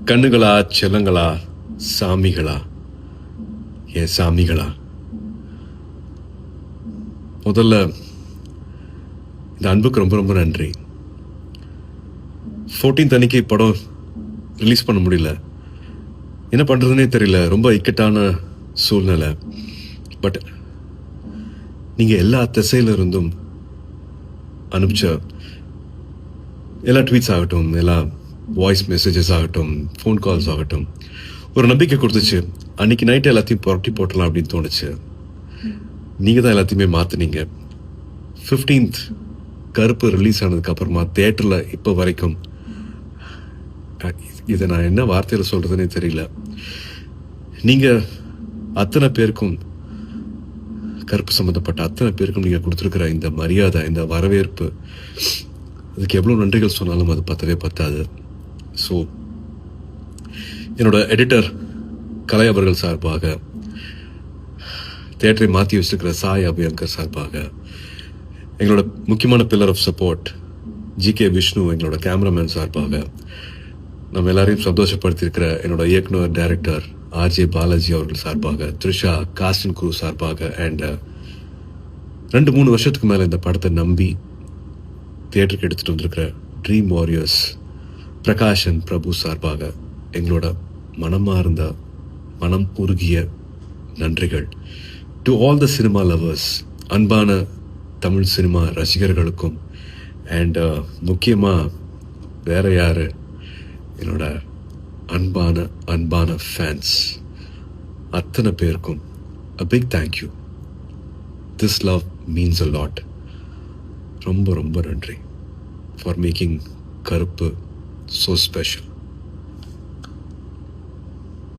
கண்ணுகளா, செல்லங்களா, சாமிகளா, என் சாமிகளா, முதல்ல இந்த அன்புக்கு ரொம்ப ரொம்ப நன்றி. 14th அன்னைக்கு படம் ரிலீஸ் பண்ண முடியல. என்ன பண்ணுறதுனே தெரியல. ரொம்ப இக்கட்டான சூழ்நிலை. பட் நீங்கள் எல்லா திசையில இருந்தும் அனுப்பிச்ச எல்லா ட்வீட்ஸ் ஆகட்டும், எல்லா வாய்ஸ் மெசேஜஸ் ஆகட்டும், ஃபோன் கால்ஸ் ஆகட்டும், ஒரு நம்பிக்கை கொடுத்துச்சு. அன்னைக்கு நைட்டு எல்லாத்தையும் புரட்டி போட்டலாம் அப்படின்னு தோணுச்சு. நீங்கள் தான் எல்லாத்தையுமே மாற்றினீங்க. 15th கருப்பு ரிலீஸ் ஆனதுக்கு அப்புறமா தியேட்டரில் இப்போ வரைக்கும் இதை நான் என்ன வார்த்தையில் சொல்கிறதுனே தெரியல. நீங்கள் அத்தனை பேருக்கும், கருப்பு சம்மந்தப்பட்ட அத்தனை பேருக்கும் நீங்கள் கொடுத்துருக்கிற இந்த மரியாதை, இந்த வரவேற்பு, அதுக்கு எவ்வளோ நன்றிகள் சொன்னாலும் அது பத்தவே பத்தாது. ஸோ என்னோட எடிட்டர் கலை அவர்கள் சார்பாக, தியேட்டரை மாற்றி வச்சிருக்கிற சாய் அபியங்கர் சார்பாக, எங்களோட முக்கியமான pillar of support GK Vishnu, எங்களோட கேமராமேன் சார்பாக, நம்ம எல்லாரையும் சந்தோஷப்படுத்தியிருக்கிற என்னோட இயக்குனர் டைரக்டர் ஆர்ஜே பாலாஜி அவர்கள் சார்பாக, த்ரிஷா, காஸ்டின் குரூ சார்பாக, அண்ட் 2-3 வருஷத்துக்கு மேலே இந்த படத்தை நம்பி தியேட்டருக்கு எடுத்துகிட்டு வந்திருக்கிற ட்ரீம் வாரியர்ஸ் பிரகாஷன் பிரபு சார்பாக எங்களோட மனமார்ந்த, மனம் உருகிய நன்றிகள். To all the cinema lovers, அன்பான தமிழ் சினிமா ரசிகர்களுக்கும், அண்ட் முக்கியமாக வேற யார், என்னோட அன்பான ஃபேன்ஸ் அத்தனை பேருக்கும் a big thank you. This love means a lot. ரொம்ப ரொம்ப நன்றி for making கருப்பு so special.